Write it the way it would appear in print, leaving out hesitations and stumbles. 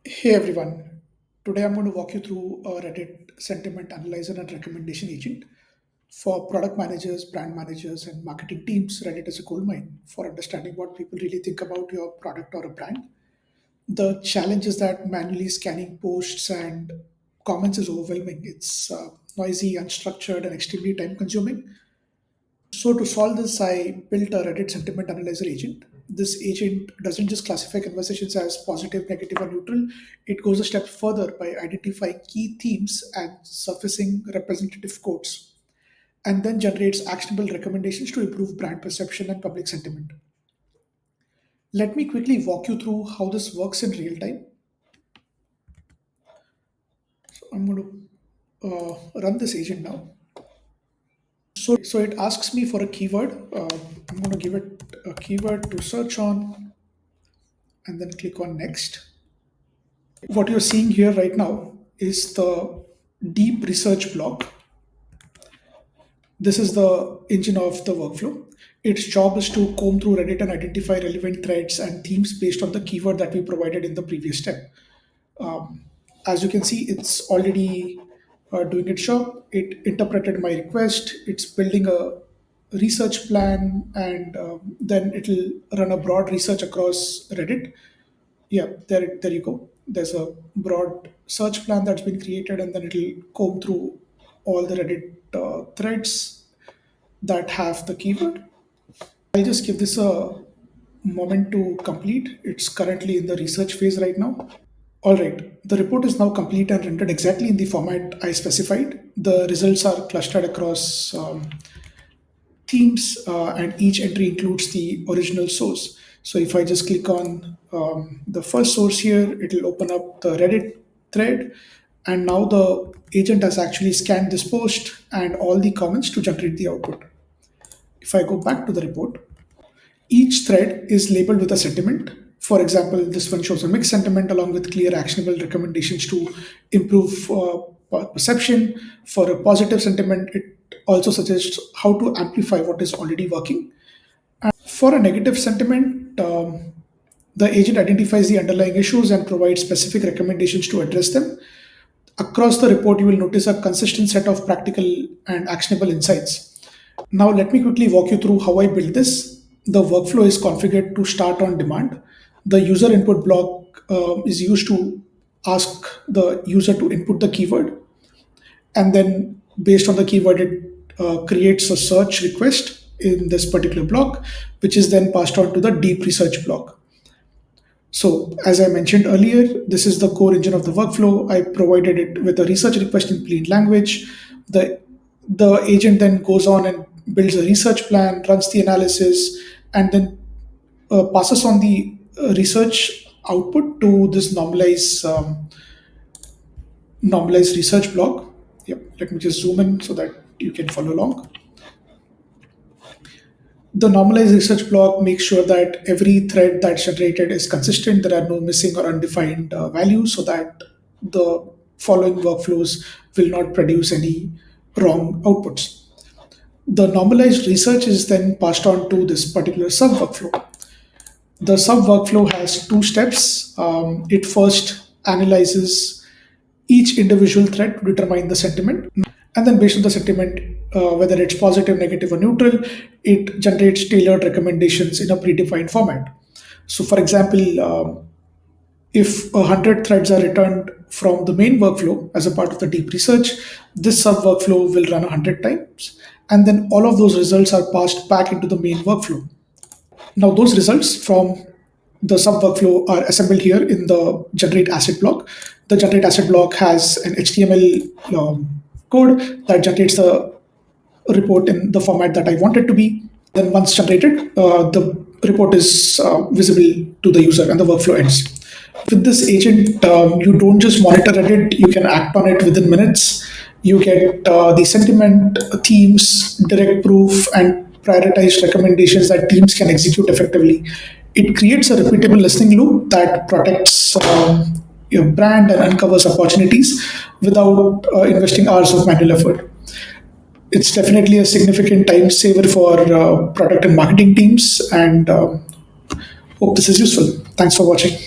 Hey everyone, today I'm going to walk you through a Reddit sentiment analyzer and recommendation agent. For product managers, brand managers, and marketing teams, Reddit is a goldmine for understanding what people really think about your product or a brand. The challenge is that manually scanning posts and comments is overwhelming. It's noisy, unstructured, and extremely time consuming. So to solve this, I built a Reddit sentiment analyzer agent. This agent doesn't just classify conversations as positive, negative, or neutral. It goes a step further by identifying key themes and surfacing representative quotes, and then generates actionable recommendations to improve brand perception and public sentiment. Let me quickly walk you through how this works in real time. So I'm going to run this agent now. So it asks me for a keyword. I'm going to give it a keyword to search on and then click on next. What you're seeing here right now is the deep research block. This is the engine of the workflow. Its job is to comb through Reddit and identify relevant threads and themes based on the keyword that we provided in the previous step. As you can see, it's already doing its job. It interpreted my request. It's building a research plan, and then it'll run a broad research across Reddit. Yeah, there you go. There's a broad search plan that's been created, and then it'll comb through all the Reddit threads that have the keyword. I'll just give this a moment to complete. It's currently in the research phase right now. All right, the report is now complete and rendered exactly in the format I specified. The results are clustered across themes, and each entry includes the original source. So if I just click on the first source here, it'll open up the Reddit thread. And now the agent has actually scanned this post and all the comments to generate the output. If I go back to the report, each thread is labeled with a sentiment. For example, this one shows a mixed sentiment along with clear actionable recommendations to improve perception. For a positive sentiment, it also suggests how to amplify what is already working. For a negative sentiment, the agent identifies the underlying issues and provides specific recommendations to address them. Across the report, you will notice a consistent set of practical and actionable insights. Now, let me quickly walk you through how I built this. The workflow is configured to start on demand. The user input block is used to ask the user to input the keyword, and then based on the keyword, it creates a search request in this particular block, which is then passed on to the deep research block. So, as I mentioned earlier, this is the core engine of the workflow. I provided it with a research request in plain language. The the agent then goes on and builds a research plan, runs the analysis, and then passes on the research output to this normalized research block. Yep. Let me just zoom in so that you can follow along. The normalized research block makes sure that every thread that's generated is consistent. There are no missing or undefined values, so that the following workflows will not produce any wrong outputs. The normalized research is then passed on to this particular sub workflow. The sub workflow has two steps. It first analyzes each individual thread to determine the sentiment, and then based on the sentiment, whether it's positive, negative, or neutral, it generates tailored recommendations in a predefined format. So, for example, if 100 threads are returned from the main workflow as a part of the deep research, this sub workflow will run 100 times, and then all of those results are passed back into the main workflow. Now, those results from the sub workflow are assembled here in the generate asset block. The generate asset block has an HTML code that generates the report in the format that I want it to be. Then, once generated, the report is visible to the user and the workflow ends. With this agent, you don't just monitor it, you can act on it within minutes. You get the sentiment, themes, direct proof, and prioritized recommendations that teams can execute effectively. It creates a repeatable listening loop that protects your brand and uncovers opportunities without investing hours of manual effort. It's definitely a significant time saver for product and marketing teams, and hope this is useful. Thanks for watching.